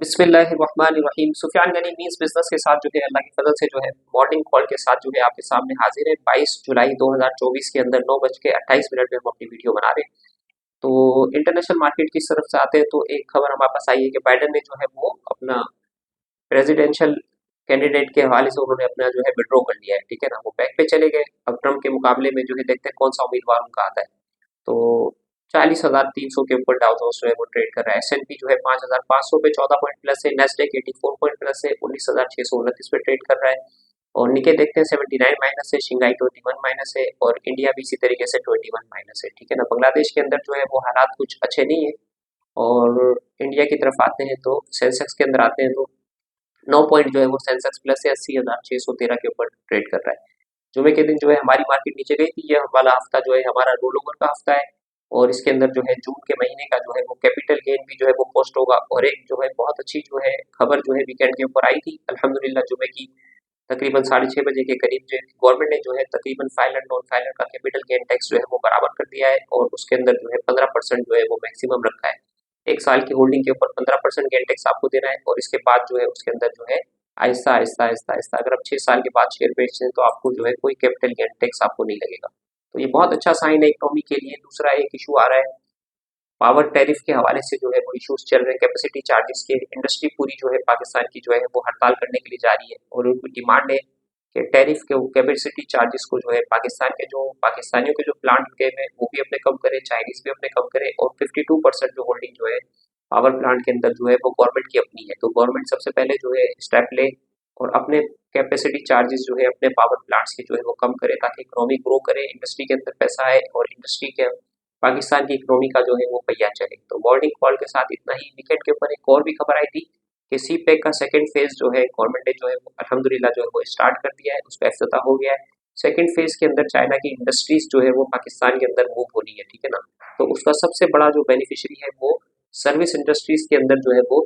बिस्मिल्लाहिर्रहमानिर्रहीम। Sufiyan Ghani means business के साथ जो है अल्लाह की फजल से जो है मॉर्निंग कॉल के साथ जो है आपके सामने हाजिर है। 22 जुलाई 2024 के अंदर 9:28 में हम अपनी वीडियो बना रहे हैं। तो इंटरनेशनल मार्केट की तरफ से आते हैं तो एक खबर हमारे पास आई है कि बाइडन ने जो है वो अपना प्रेसिडेंशियल कैंडिडेट के हवाले से उन्होंने अपना जो है विड्रॉ कर लिया है। ठीक है ना, वो बैक पे चले गए। अब ट्रम्प के मुकाबले में जो है देखते हैं कौन सा उम्मीदवार उनका आता है। तो 40,300 के ऊपर डाउ जोन्स जो है वो ट्रेड कर रहा है। एस&पी जो है 5,500 पे 14 पॉइंट प्लस है। नेस्डेक 84 पॉइंट प्लस है, 19,629 पे ट्रेड कर रहा है। और निके देखते हैं 79 माइनस है, शिंगाई 21 माइनस है और इंडिया भी इसी तरीके से 21 माइनस है। ठीक है ना, बांग्लादेश के अंदर जो है वो हालात कुछ अच्छे नहीं है। और इंडिया की तरफ आते हैं तो सेंसेक्स के अंदर आते हैं तो 9 पॉइंट जो है वो सेंसेक्स प्लस है, 80,613 के ऊपर ट्रेड कर रहा है। जुमे के दिन जो है हमारी मार्केट नीचे गई थी। यह वाला हफ्ता जो है हमारा रोल ओवर का हफ्ता है और इसके अंदर जो है जून के महीने का जो है वो कैपिटल गेन भी जो है वो पोस्ट होगा। और एक जो है बहुत अच्छी जो है खबर जो है वीकेंड के ऊपर आई थी अल्हम्दुलिल्लाह। जुमे की तकरीबन 6:30 बजे के करीब जो गवर्नमेंट ने जो है तकरीबन फाइलर नॉन फाइलर का कैपिटल गेन टैक्स जो है वो बराबर कर दिया है और उसके अंदर जो है 15% जो है वो मैक्सिमम रखा है। एक साल की होल्डिंग के ऊपर 15% गेन टैक्स आपको देना है और इसके बाद जो है उसके अंदर जो है आहिस्ता आहिस्ता आहिस्ता आहिस्ता अगर आप 6 साल के बाद शेयर बेचते हैं तो आपको जो है कोई कैपिटल गेन टैक्स आपको नहीं लगेगा। तो ये बहुत अच्छा साइन है इकोनॉमी के लिए। दूसरा एक इशू आ रहा है पावर टैरिफ के हवाले से जो है वो इश्यूज चल रहे हैं कैपेसिटी चार्जेस के। इंडस्ट्री पूरी जो है पाकिस्तान की जो है वो हड़ताल करने के लिए जा रही है और उनकी डिमांड है कि टैरिफ के कैपेसिटी चार्जेस को जो है पाकिस्तान के जो पाकिस्तानियों के जो प्लांट के हैं वो भी अपने कम करे, चाइनीज भी अपने कम करे और 52% जो होल्डिंग जो है पावर प्लांट के अंदर जो है वो गवर्नमेंट की अपनी है। तो गवर्नमेंट सबसे पहले जो है स्टेप ले और अपने कैपेसिटी चार्जेस जो है अपने पावर प्लांट्स के जो है वो कम करे ताकि इकोनॉमी ग्रो करे, इंडस्ट्री के अंदर पैसा आए और इंडस्ट्री के पाकिस्तान की इकोनॉमी का जो है वो पहिया चले। तो मॉर्निंग कॉल के साथ इतना ही। वीकेंड के ऊपर एक और भी खबर आई थी कि सी पैक का सेकंड फेज जो है गवर्नमेंट ने जो है अल्हम्दुलिल्लाह जो है वो स्टार्ट कर दिया है, उसका इफ्तिताह हो गया है। सेकंड फेज के अंदर चाइना की इंडस्ट्रीज जो है वो पाकिस्तान के अंदर मूव होनी है। ठीक है ना, तो उसका सबसे बड़ा जो बेनिफिशियरी है वो सर्विस इंडस्ट्रीज के अंदर जो है वो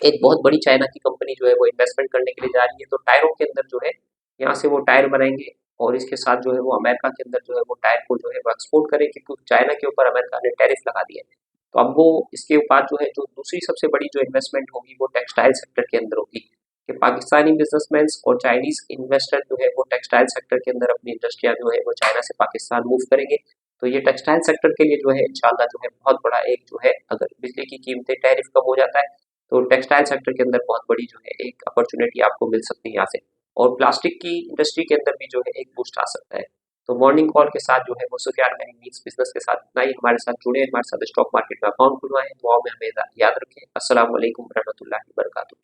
एक बहुत बड़ी चाइना की कंपनी जो है वो इन्वेस्टमेंट करने के लिए जा रही है। तो टायरों के अंदर जो है यहाँ से वो टायर बनाएंगे और इसके साथ जो है वो अमेरिका के अंदर जो है वो टायर को जो है वो एक्सपोर्ट करेंगे क्योंकि चाइना के ऊपर अमेरिका ने टैरिफ लगा दिया है। तो अब वो इसके बाद जो है जो दूसरी सबसे बड़ी जो इन्वेस्टमेंट होगी वो टेक्सटाइल सेक्टर के अंदर होगी कि पाकिस्तानी बिजनेसमैन और चाइनीज इन्वेस्टर जो है वो टेक्सटाइल सेक्टर के अंदर अपनी इंडस्ट्रियाँ जो है वो चाइना से पाकिस्तान मूव करेंगे। तो ये टेक्सटाइल सेक्टर के लिए जो है इंशाल्लाह जो है बहुत बड़ा एक जो है अगर बिजली की कीमतें टैरिफ कम हो जाता है तो टेक्सटाइल सेक्टर के अंदर बहुत बड़ी जो है एक अपॉर्चुनिटी आपको मिल सकती है यहाँ से। और प्लास्टिक की इंडस्ट्री के अंदर भी जो है एक बूस्ट आ सकता है। तो मॉर्निंग कॉल के साथ जो है वो सुफियान गनी मीन्स बिजनेस के साथ इतना ही। हमारे साथ जुड़े, हमारे साथ स्टॉक मार्केट में अकाउंट खुलवाएं, दुआओं में हमें याद रखें। अस्सलाम वालेकुम रहमतुल्लाहि व बरकातुहू।